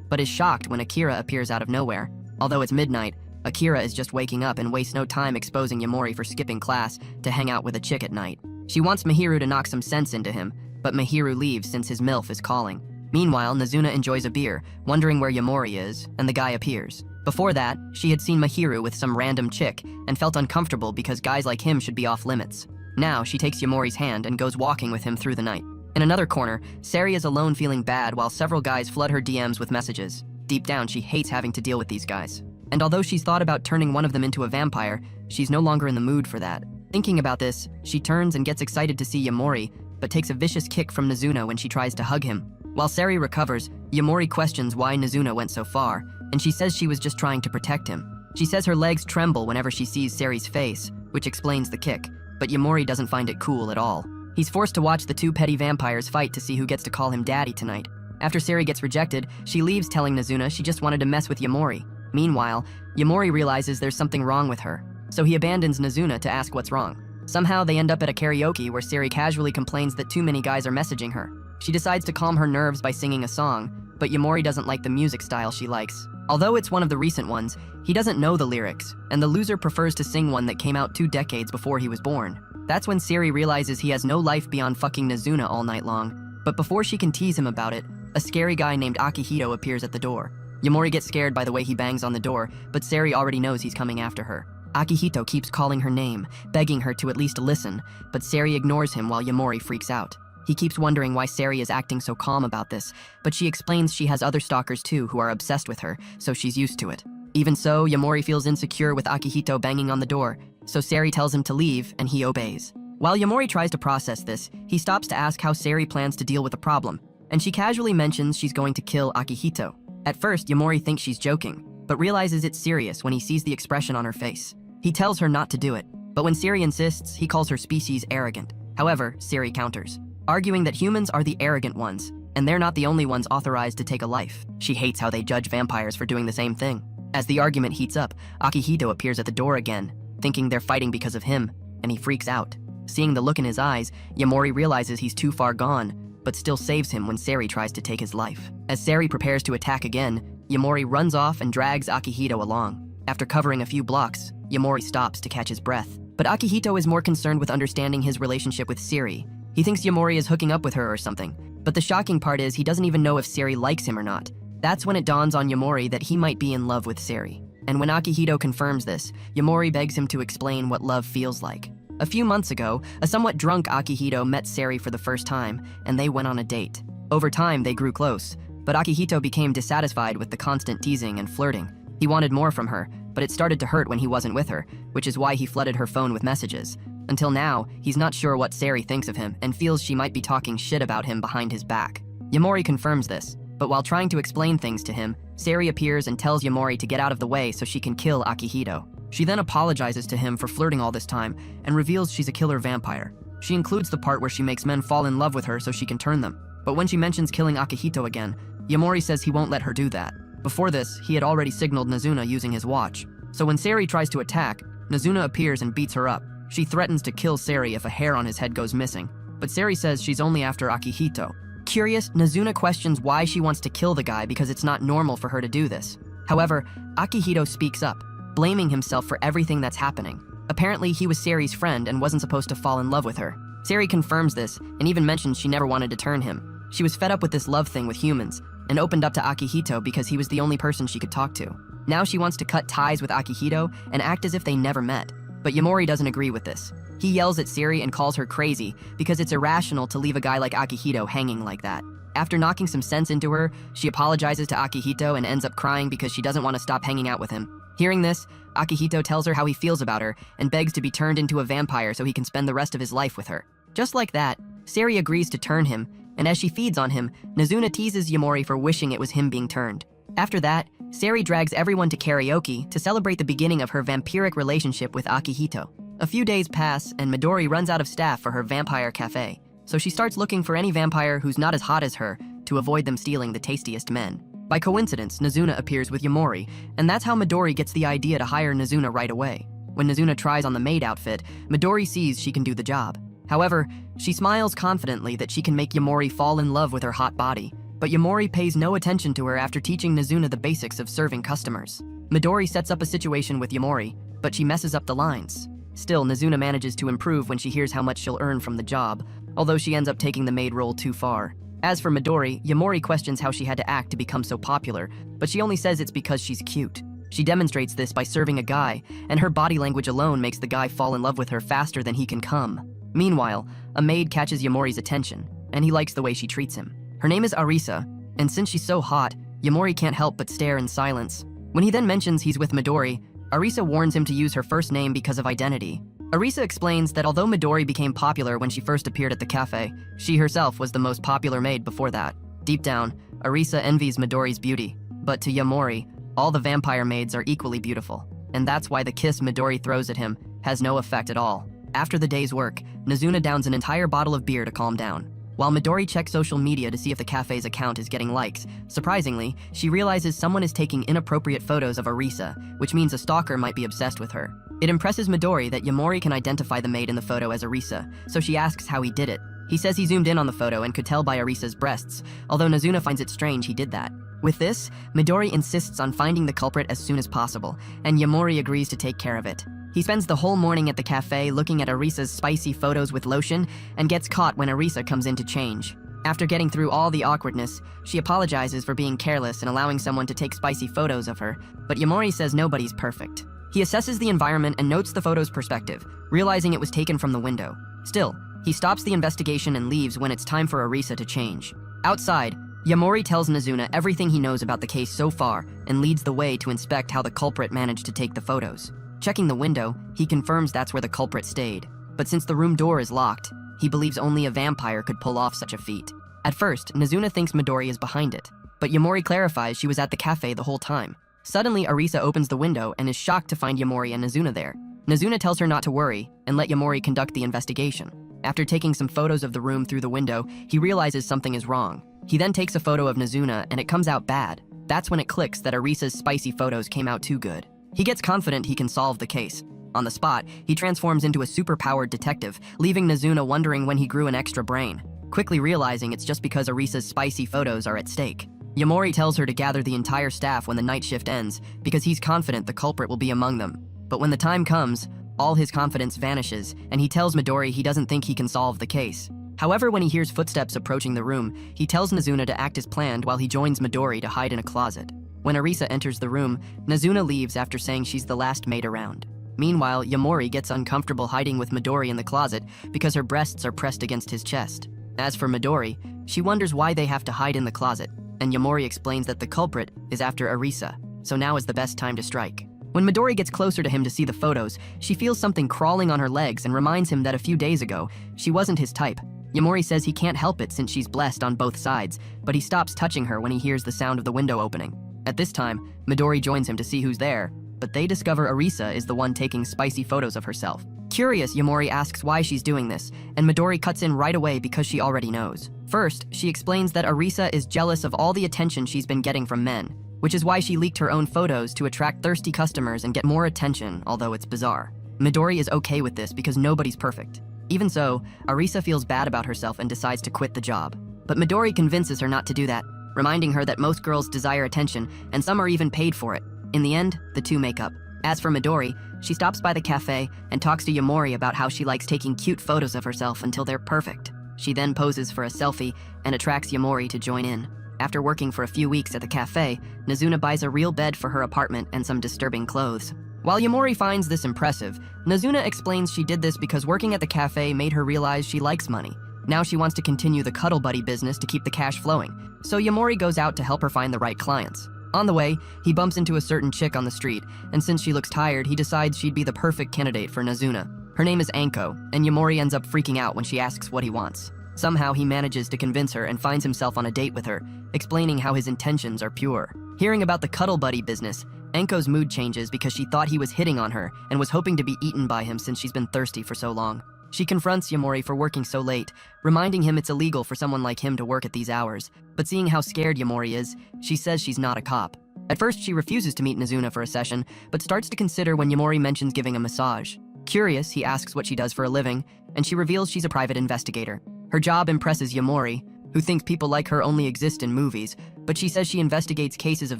but is shocked when Akira appears out of nowhere. Although it's midnight, Akira is just waking up and wastes no time exposing Yamori for skipping class to hang out with a chick at night. She wants Mahiru to knock some sense into him, but Mahiru leaves since his MILF is calling. Meanwhile, Nazuna enjoys a beer, wondering where Yamori is, and the guy appears. Before that, she had seen Mahiru with some random chick and felt uncomfortable because guys like him should be off limits. Now, she takes Yamori's hand and goes walking with him through the night. In another corner, Sari is alone feeling bad while several guys flood her DMs with messages. Deep down, she hates having to deal with these guys. And although she's thought about turning one of them into a vampire, she's no longer in the mood for that. Thinking about this, she turns and gets excited to see Yamori, but takes a vicious kick from Nazuna when she tries to hug him. While Sari recovers, Yamori questions why Nazuna went so far, and she says she was just trying to protect him. She says her legs tremble whenever she sees Sari's face, which explains the kick, but Yamori doesn't find it cool at all. He's forced to watch the two petty vampires fight to see who gets to call him daddy tonight. After Sari gets rejected, she leaves telling Nazuna she just wanted to mess with Yamori. Meanwhile, Yamori realizes there's something wrong with her, so he abandons Nazuna to ask what's wrong. Somehow they end up at a karaoke where Sari casually complains that too many guys are messaging her. She decides to calm her nerves by singing a song, but Yamori doesn't like the music style she likes. Although it's one of the recent ones, he doesn't know the lyrics, and the loser prefers to sing one that came out 2 decades before he was born. That's when Sari realizes he has no life beyond fucking Nazuna all night long. But before she can tease him about it, a scary guy named Akihito appears at the door. Yamori gets scared by the way he bangs on the door, but Sari already knows he's coming after her. Akihito keeps calling her name, begging her to at least listen, but Sari ignores him while Yamori freaks out. He keeps wondering why Sari is acting so calm about this, but she explains she has other stalkers too who are obsessed with her, so she's used to it. Even so, Yamori feels insecure with Akihito banging on the door, so Sari tells him to leave and he obeys. While Yamori tries to process this, he stops to ask how Sari plans to deal with the problem, and she casually mentions she's going to kill Akihito. At first, Yamori thinks she's joking, but realizes it's serious when he sees the expression on her face. He tells her not to do it, but when Sari insists, he calls her species arrogant. However, Sari counters, arguing that humans are the arrogant ones, and they're not the only ones authorized to take a life. She hates how they judge vampires for doing the same thing. As the argument heats up, Akihito appears at the door again, thinking they're fighting because of him, and he freaks out. Seeing the look in his eyes, Yamori realizes he's too far gone, but still saves him when Sari tries to take his life. As Sari prepares to attack again, Yamori runs off and drags Akihito along. After covering a few blocks, Yamori stops to catch his breath. But Akihito is more concerned with understanding his relationship with Sari. He thinks Yamori is hooking up with her or something, but the shocking part is he doesn't even know if Sari likes him or not. That's when it dawns on Yamori that he might be in love with Sari. And when Akihito confirms this, Yamori begs him to explain what love feels like. A few months ago, a somewhat drunk Akihito met Sari for the first time, and they went on a date. Over time, they grew close, but Akihito became dissatisfied with the constant teasing and flirting. He wanted more from her, but it started to hurt when he wasn't with her, which is why he flooded her phone with messages. Until now, he's not sure what Sari thinks of him and feels she might be talking shit about him behind his back. Yamori confirms this, but while trying to explain things to him, Sari appears and tells Yamori to get out of the way so she can kill Akihito. She then apologizes to him for flirting all this time and reveals she's a killer vampire. She includes the part where she makes men fall in love with her so she can turn them. But when she mentions killing Akihito again, Yamori says he won't let her do that. Before this, he had already signaled Nazuna using his watch. So when Sari tries to attack, Nazuna appears and beats her up. She threatens to kill Sari if a hair on his head goes missing. But Sari says she's only after Akihito. Curious, Nazuna questions why she wants to kill the guy because it's not normal for her to do this. However, Akihito speaks up, blaming himself for everything that's happening. Apparently, he was Sari's friend and wasn't supposed to fall in love with her. Sari confirms this and even mentions she never wanted to turn him. She was fed up with this love thing with humans and opened up to Akihito because he was the only person she could talk to. Now she wants to cut ties with Akihito and act as if they never met. But Yamori doesn't agree with this. He yells at Sari and calls her crazy because it's irrational to leave a guy like Akihito hanging like that. After knocking some sense into her, she apologizes to Akihito and ends up crying because she doesn't want to stop hanging out with him. Hearing this, Akihito tells her how he feels about her and begs to be turned into a vampire so he can spend the rest of his life with her. Just like that, Sari agrees to turn him, and as she feeds on him, Nazuna teases Yamori for wishing it was him being turned. After that, Sari drags everyone to karaoke to celebrate the beginning of her vampiric relationship with Akihito. A few days pass, and Midori runs out of staff for her vampire cafe, so she starts looking for any vampire who's not as hot as her to avoid them stealing the tastiest men. By coincidence, Nazuna appears with Yamori, and that's how Midori gets the idea to hire Nazuna right away. When Nazuna tries on the maid outfit, Midori sees she can do the job. However, she smiles confidently that she can make Yamori fall in love with her hot body, but Yamori pays no attention to her after teaching Nazuna the basics of serving customers. Midori sets up a situation with Yamori, but she messes up the lines. Still, Nazuna manages to improve when she hears how much she'll earn from the job, although she ends up taking the maid role too far. As for Midori, Yamori questions how she had to act to become so popular, but she only says it's because she's cute. She demonstrates this by serving a guy, and her body language alone makes the guy fall in love with her faster than he can come. Meanwhile, a maid catches Yamori's attention, and he likes the way she treats him. Her name is Arisa, and since she's so hot, Yamori can't help but stare in silence. When he then mentions he's with Midori, Arisa warns him to use her first name because of identity. Arisa explains that although Midori became popular when she first appeared at the cafe, she herself was the most popular maid before that. Deep down, Arisa envies Midori's beauty, but to Yamori, all the vampire maids are equally beautiful, and that's why the kiss Midori throws at him has no effect at all. After the day's work, Nazuna downs an entire bottle of beer to calm down. While Midori checks social media to see if the cafe's account is getting likes, surprisingly, she realizes someone is taking inappropriate photos of Arisa, which means a stalker might be obsessed with her. It impresses Midori that Yamori can identify the maid in the photo as Arisa, so she asks how he did it. He says he zoomed in on the photo and could tell by Arisa's breasts, although Nazuna finds it strange he did that. With this, Midori insists on finding the culprit as soon as possible, and Yamori agrees to take care of it. He spends the whole morning at the cafe looking at Arisa's spicy photos with lotion and gets caught when Arisa comes in to change. After getting through all the awkwardness, she apologizes for being careless and allowing someone to take spicy photos of her, but Yamori says nobody's perfect. He assesses the environment and notes the photo's perspective, realizing it was taken from the window. Still, he stops the investigation and leaves when it's time for Arisa to change. Outside, Yamori tells Nazuna everything he knows about the case so far and leads the way to inspect how the culprit managed to take the photos. Checking the window, he confirms that's where the culprit stayed. But since the room door is locked, he believes only a vampire could pull off such a feat. At first, Nazuna thinks Midori is behind it, but Yamori clarifies she was at the cafe the whole time. Suddenly, Arisa opens the window and is shocked to find Yamori and Nazuna there. Nazuna tells her not to worry and let Yamori conduct the investigation. After taking some photos of the room through the window, he realizes something is wrong. He then takes a photo of Nazuna and it comes out bad. That's when it clicks that Arisa's spicy photos came out too good. He gets confident he can solve the case. On the spot, he transforms into a super-powered detective, leaving Nazuna wondering when he grew an extra brain, quickly realizing it's just because Arisa's spicy photos are at stake. Yamori tells her to gather the entire staff when the night shift ends, because he's confident the culprit will be among them. But when the time comes, all his confidence vanishes, and he tells Midori he doesn't think he can solve the case. However, when he hears footsteps approaching the room, he tells Nazuna to act as planned while he joins Midori to hide in a closet. When Arisa enters the room, Nazuna leaves after saying she's the last maid around. Meanwhile, Yamori gets uncomfortable hiding with Midori in the closet because her breasts are pressed against his chest. As for Midori, she wonders why they have to hide in the closet, and Yamori explains that the culprit is after Arisa, so now is the best time to strike. When Midori gets closer to him to see the photos, she feels something crawling on her legs and reminds him that a few days ago, she wasn't his type. Yamori says he can't help it since she's blessed on both sides, but he stops touching her when he hears the sound of the window opening. At this time, Midori joins him to see who's there, but they discover Arisa is the one taking spicy photos of herself. Curious, Yamori asks why she's doing this, and Midori cuts in right away because she already knows. First, she explains that Arisa is jealous of all the attention she's been getting from men, which is why she leaked her own photos to attract thirsty customers and get more attention, although it's bizarre. Midori is okay with this because nobody's perfect. Even so, Arisa feels bad about herself and decides to quit the job. But Midori convinces her not to do that, reminding her that most girls desire attention, and some are even paid for it. In the end, the two make up. As for Midori, she stops by the cafe and talks to Yamori about how she likes taking cute photos of herself until they're perfect. She then poses for a selfie and attracts Yamori to join in. After working for a few weeks at the cafe, Nazuna buys a real bed for her apartment and some disturbing clothes. While Yamori finds this impressive, Nazuna explains she did this because working at the cafe made her realize she likes money. Now she wants to continue the cuddle buddy business to keep the cash flowing, so Yamori goes out to help her find the right clients. On the way, he bumps into a certain chick on the street, and since she looks tired, he decides she'd be the perfect candidate for Nazuna. Her name is Anko, and Yamori ends up freaking out when she asks what he wants. Somehow he manages to convince her and finds himself on a date with her, explaining how his intentions are pure. Hearing about the cuddle buddy business, Anko's mood changes because she thought he was hitting on her and was hoping to be eaten by him since she's been thirsty for so long. She confronts Yamori for working so late, reminding him it's illegal for someone like him to work at these hours. But seeing how scared Yamori is, she says she's not a cop. At first, she refuses to meet Nazuna for a session, but starts to consider when Yamori mentions giving a massage. Curious, he asks what she does for a living, and she reveals she's a private investigator. Her job impresses Yamori, who thinks people like her only exist in movies, but she says she investigates cases of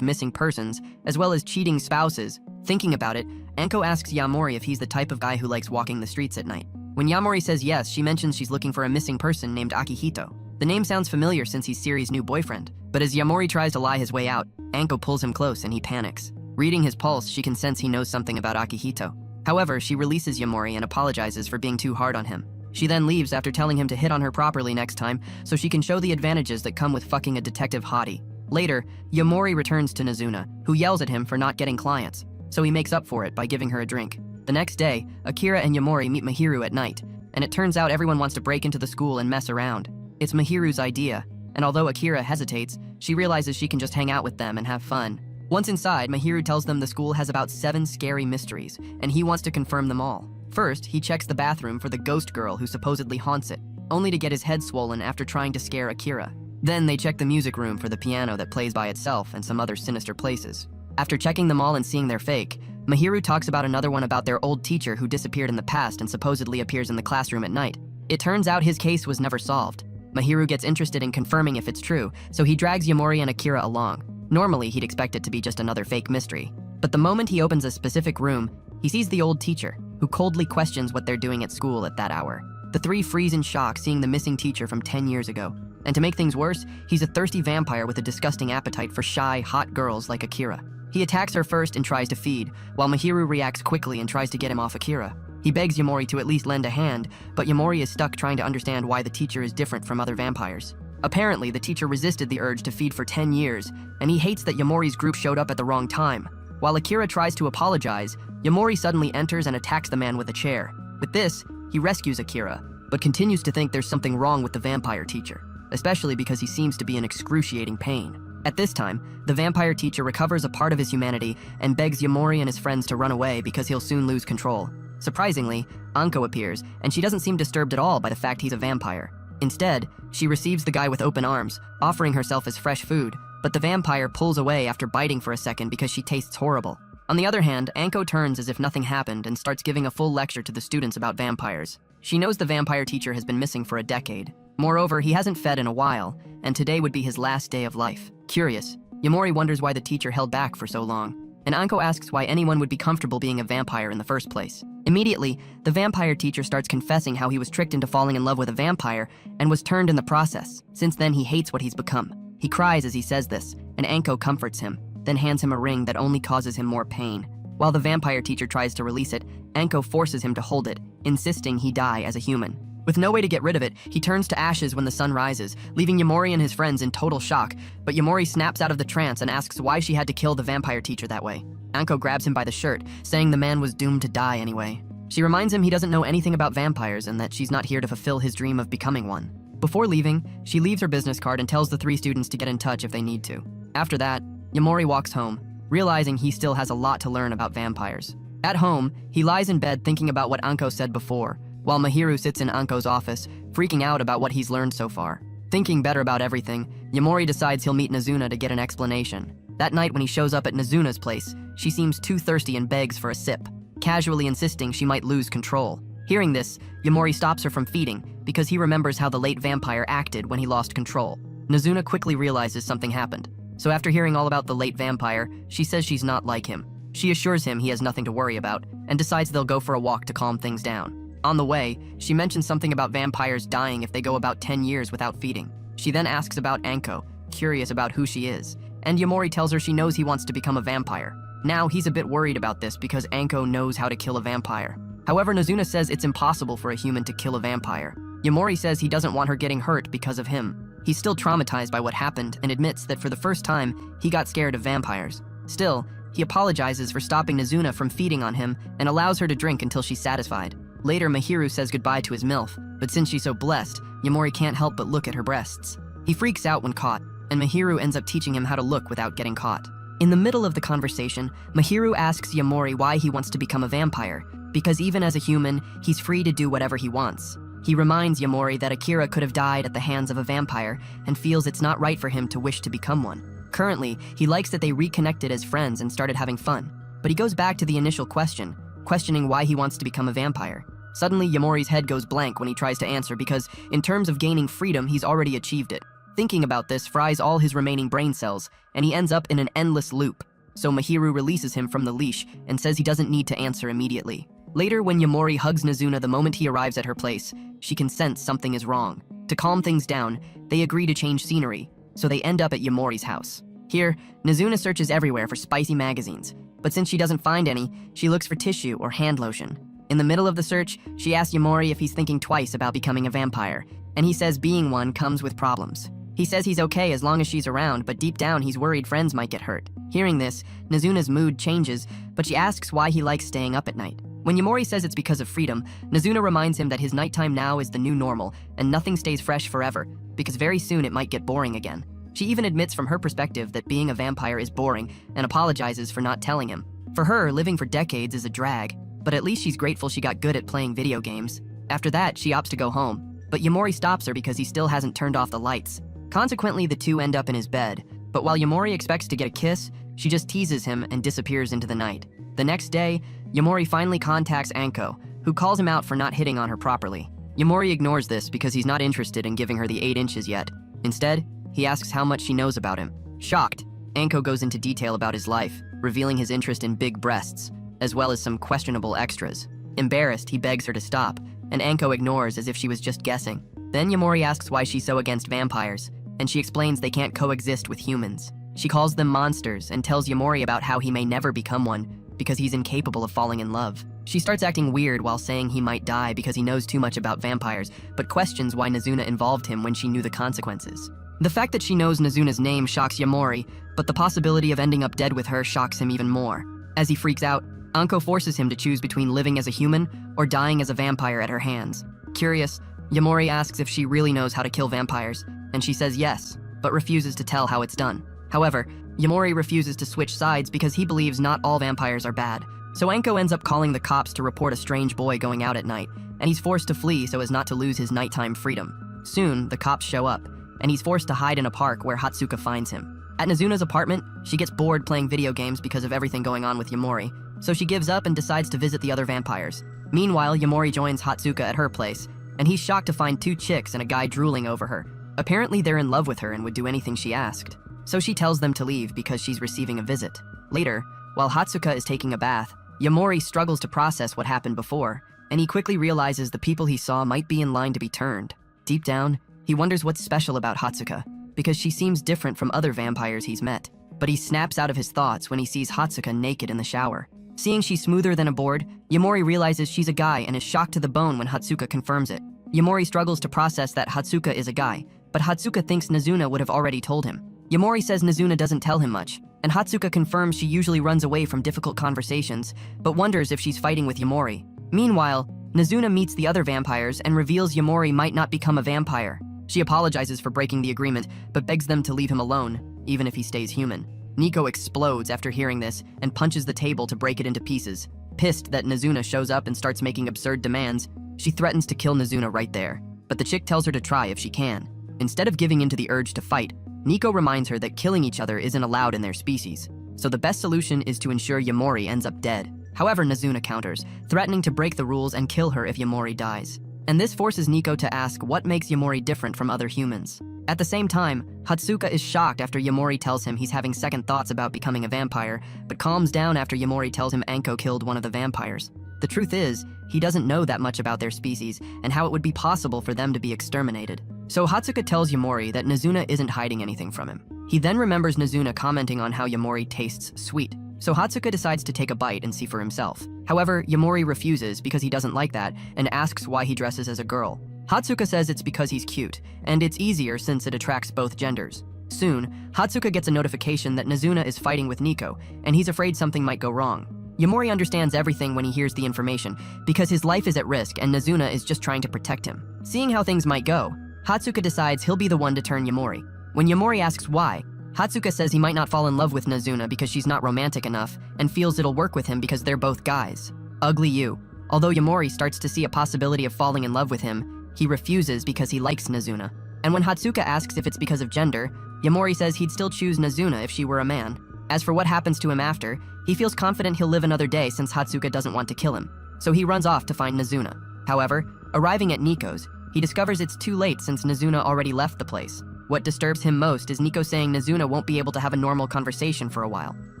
missing persons, as well as cheating spouses. Thinking about it, Anko asks Yamori if he's the type of guy who likes walking the streets at night. When Yamori says yes, she mentions she's looking for a missing person named Akihito. The name sounds familiar since he's Siri's new boyfriend, but as Yamori tries to lie his way out, Anko pulls him close and he panics. Reading his pulse, she can sense he knows something about Akihito. However, she releases Yamori and apologizes for being too hard on him. She then leaves after telling him to hit on her properly next time so she can show the advantages that come with fucking a detective hottie. Later, Yamori returns to Nazuna, who yells at him for not getting clients, so he makes up for it by giving her a drink. The next day, Akira and Yamori meet Mahiru at night, and it turns out everyone wants to break into the school and mess around. It's Mahiru's idea, and although Akira hesitates, she realizes she can just hang out with them and have fun. Once inside, Mahiru tells them the school has about 7 scary mysteries, and he wants to confirm them all. First, he checks the bathroom for the ghost girl who supposedly haunts it, only to get his head swollen after trying to scare Akira. Then they check the music room for the piano that plays by itself and some other sinister places. After checking them all and seeing they're fake, Mahiru talks about another one about their old teacher who disappeared in the past and supposedly appears in the classroom at night. It turns out his case was never solved. Mahiru gets interested in confirming if it's true, so he drags Yamori and Akira along. Normally, he'd expect it to be just another fake mystery. But the moment he opens a specific room, he sees the old teacher, who coldly questions what they're doing at school at that hour. The three freeze in shock seeing the missing teacher from 10 years ago. And to make things worse, he's a thirsty vampire with a disgusting appetite for shy, hot girls like Akira. He attacks her first and tries to feed, while Mahiru reacts quickly and tries to get him off Akira. He begs Yamori to at least lend a hand, but Yamori is stuck trying to understand why the teacher is different from other vampires. Apparently, the teacher resisted the urge to feed for 10 years, and he hates that Yamori's group showed up at the wrong time. While Akira tries to apologize, Yamori suddenly enters and attacks the man with a chair. With this, he rescues Akira, but continues to think there's something wrong with the vampire teacher, especially because he seems to be in excruciating pain. At this time, the vampire teacher recovers a part of his humanity and begs Yamori and his friends to run away because he'll soon lose control. Surprisingly, Anko appears, and she doesn't seem disturbed at all by the fact he's a vampire. Instead, she receives the guy with open arms, offering herself as fresh food, but the vampire pulls away after biting for a second because she tastes horrible. On the other hand, Anko turns as if nothing happened and starts giving a full lecture to the students about vampires. She knows the vampire teacher has been missing for a decade. Moreover, he hasn't fed in a while, and today would be his last day of life. Curious, Yamori wonders why the teacher held back for so long, and Anko asks why anyone would be comfortable being a vampire in the first place. Immediately, the vampire teacher starts confessing how he was tricked into falling in love with a vampire and was turned in the process. Since then, he hates what he's become. He cries as he says this, and Anko comforts him, then hands him a ring that only causes him more pain. While the vampire teacher tries to release it, Anko forces him to hold it, insisting he die as a human. With no way to get rid of it, he turns to ashes when the sun rises, leaving Yamori and his friends in total shock, but Yamori snaps out of the trance and asks why she had to kill the vampire teacher that way. Anko grabs him by the shirt, saying the man was doomed to die anyway. She reminds him he doesn't know anything about vampires and that she's not here to fulfill his dream of becoming one. Before leaving, she leaves her business card and tells the 3 students to get in touch if they need to. After that, Yamori walks home, realizing he still has a lot to learn about vampires. At home, he lies in bed thinking about what Anko said before, while Mahiru sits in Anko's office, freaking out about what he's learned so far. Thinking better about everything, Yamori decides he'll meet Nazuna to get an explanation. That night when he shows up at Nazuna's place, she seems too thirsty and begs for a sip, casually insisting she might lose control. Hearing this, Yamori stops her from feeding because he remembers how the late vampire acted when he lost control. Nazuna quickly realizes something happened, so after hearing all about the late vampire, she says she's not like him. She assures him he has nothing to worry about and decides they'll go for a walk to calm things down. On the way, she mentions something about vampires dying if they go about 10 years without feeding. She then asks about Anko, curious about who she is, and Yamori tells her she knows he wants to become a vampire. Now he's a bit worried about this because Anko knows how to kill a vampire. However, Nazuna says it's impossible for a human to kill a vampire. Yamori says he doesn't want her getting hurt because of him. He's still traumatized by what happened and admits that for the first time, he got scared of vampires. Still, he apologizes for stopping Nazuna from feeding on him and allows her to drink until she's satisfied. Later, Mahiru says goodbye to his MILF, but since she's so blessed, Yamori can't help but look at her breasts. He freaks out when caught, and Mahiru ends up teaching him how to look without getting caught. In the middle of the conversation, Mahiru asks Yamori why he wants to become a vampire, because even as a human, he's free to do whatever he wants. He reminds Yamori that Akira could have died at the hands of a vampire and feels it's not right for him to wish to become one. Currently, he likes that they reconnected as friends and started having fun. But he goes back to the initial question, questioning why he wants to become a vampire. Suddenly, Yamori's head goes blank when he tries to answer because, in terms of gaining freedom, he's already achieved it. Thinking about this fries all his remaining brain cells, and he ends up in an endless loop. So Mahiru releases him from the leash and says he doesn't need to answer immediately. Later, when Yamori hugs Nazuna the moment he arrives at her place, she can sense something is wrong. To calm things down, they agree to change scenery, so they end up at Yamori's house. Here, Nazuna searches everywhere for spicy magazines, but since she doesn't find any, she looks for tissue or hand lotion. In the middle of the search, she asks Yamori if he's thinking twice about becoming a vampire, and he says being one comes with problems. He says he's okay as long as she's around, but deep down he's worried friends might get hurt. Hearing this, Nazuna's mood changes, but she asks why he likes staying up at night. When Yamori says it's because of freedom, Nazuna reminds him that his nighttime now is the new normal, and nothing stays fresh forever, because very soon it might get boring again. She even admits from her perspective that being a vampire is boring, and apologizes for not telling him. For her, living for decades is a drag, but at least she's grateful she got good at playing video games. After that, she opts to go home, but Yamori stops her because he still hasn't turned off the lights. Consequently, the two end up in his bed, but while Yamori expects to get a kiss, she just teases him and disappears into the night. The next day, Yamori finally contacts Anko, who calls him out for not hitting on her properly. Yamori ignores this because he's not interested in giving her the 8 inches yet. Instead, he asks how much she knows about him. Shocked, Anko goes into detail about his life, revealing his interest in big breasts, as well as some questionable extras. Embarrassed, he begs her to stop, and Anko ignores as if she was just guessing. Then Yamori asks why she's so against vampires, and she explains they can't coexist with humans. She calls them monsters and tells Yamori about how he may never become one because he's incapable of falling in love. She starts acting weird while saying he might die because he knows too much about vampires, but questions why Nazuna involved him when she knew the consequences. The fact that she knows Nazuna's name shocks Yamori, but the possibility of ending up dead with her shocks him even more. As he freaks out, Anko forces him to choose between living as a human or dying as a vampire at her hands. Curious, Yamori asks if she really knows how to kill vampires, and she says yes, but refuses to tell how it's done. However, Yamori refuses to switch sides because he believes not all vampires are bad. So Anko ends up calling the cops to report a strange boy going out at night, and he's forced to flee so as not to lose his nighttime freedom. Soon, the cops show up, and he's forced to hide in a park where Hatsuka finds him. At Nazuna's apartment, she gets bored playing video games because of everything going on with Yamori, so she gives up and decides to visit the other vampires. Meanwhile, Yamori joins Hatsuka at her place, and he's shocked to find 2 chicks and a guy drooling over her. Apparently, they're in love with her and would do anything she asked. So she tells them to leave because she's receiving a visit. Later, while Hatsuka is taking a bath, Yamori struggles to process what happened before, and he quickly realizes the people he saw might be in line to be turned. Deep down, he wonders what's special about Hatsuka, because she seems different from other vampires he's met. But he snaps out of his thoughts when he sees Hatsuka naked in the shower. Seeing she's smoother than a board, Yamori realizes she's a guy and is shocked to the bone when Hatsuka confirms it. Yamori struggles to process that Hatsuka is a guy, but Hatsuka thinks Nazuna would have already told him. Yamori says Nazuna doesn't tell him much, and Hatsuka confirms she usually runs away from difficult conversations, but wonders if she's fighting with Yamori. Meanwhile, Nazuna meets the other vampires and reveals Yamori might not become a vampire. She apologizes for breaking the agreement, but begs them to leave him alone, even if he stays human. Nico explodes after hearing this and punches the table to break it into pieces. Pissed that Nazuna shows up and starts making absurd demands, she threatens to kill Nazuna right there, but the chick tells her to try if she can. Instead of giving in to the urge to fight, Nico reminds her that killing each other isn't allowed in their species, so the best solution is to ensure Yamori ends up dead. However, Nazuna counters, threatening to break the rules and kill her if Yamori dies. And this forces Nico to ask what makes Yamori different from other humans. At the same time, Hatsuka is shocked after Yamori tells him he's having second thoughts about becoming a vampire, but calms down after Yamori tells him Anko killed one of the vampires. The truth is, he doesn't know that much about their species and how it would be possible for them to be exterminated. So Hatsuka tells Yamori that Nazuna isn't hiding anything from him. He then remembers Nazuna commenting on how Yamori tastes sweet, so Hatsuka decides to take a bite and see for himself. However, Yamori refuses because he doesn't like that and asks why he dresses as a girl. Hatsuka says it's because he's cute, and it's easier since it attracts both genders. Soon, Hatsuka gets a notification that Nazuna is fighting with Nico, and he's afraid something might go wrong. Yamori understands everything when he hears the information, because his life is at risk and Nazuna is just trying to protect him. Seeing how things might go, Hatsuka decides he'll be the one to turn Yamori. When Yamori asks why, Hatsuka says he might not fall in love with Nazuna because she's not romantic enough, and feels it'll work with him because they're both guys. Ugly you. Although Yamori starts to see a possibility of falling in love with him, he refuses because he likes Nazuna. And when Hatsuka asks if it's because of gender, Yamori says he'd still choose Nazuna if she were a man. As for what happens to him after, he feels confident he'll live another day since Hatsuka doesn't want to kill him. So he runs off to find Nazuna. However, arriving at Nico's, he discovers it's too late since Nazuna already left the place. What disturbs him most is Nico saying Nazuna won't be able to have a normal conversation for a while.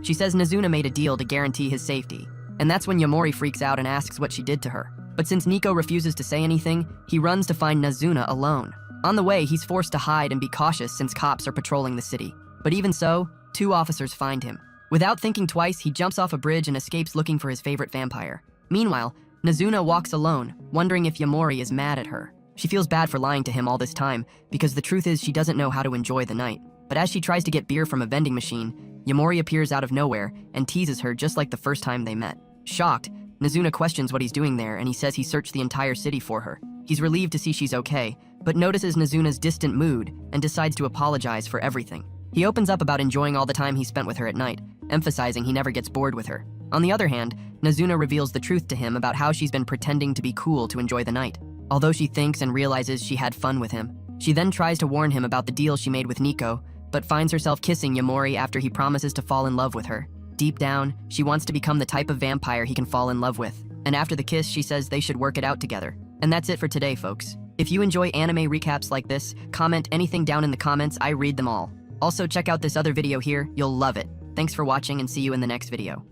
She says Nazuna made a deal to guarantee his safety. And that's when Yamori freaks out and asks what she did to her. But since Nico refuses to say anything, he runs to find Nazuna alone. On the way, he's forced to hide and be cautious since cops are patrolling the city. But even so, 2 officers find him. Without thinking twice, he jumps off a bridge and escapes looking for his favorite vampire. Meanwhile, Nazuna walks alone, wondering if Yamori is mad at her. She feels bad for lying to him all this time, because the truth is she doesn't know how to enjoy the night. But as she tries to get beer from a vending machine, Yamori appears out of nowhere and teases her just like the first time they met. Shocked, Nazuna questions what he's doing there and he says he searched the entire city for her. He's relieved to see she's okay, but notices Nazuna's distant mood and decides to apologize for everything. He opens up about enjoying all the time he spent with her at night, emphasizing he never gets bored with her. On the other hand, Nazuna reveals the truth to him about how she's been pretending to be cool to enjoy the night. Although she thinks and realizes she had fun with him, she then tries to warn him about the deal she made with Nico, but finds herself kissing Yamori after he promises to fall in love with her. Deep down, she wants to become the type of vampire he can fall in love with. And after the kiss, she says they should work it out together. And that's it for today, folks. If you enjoy anime recaps like this, comment anything down in the comments, I read them all. Also, check out this other video here, you'll love it. Thanks for watching and see you in the next video.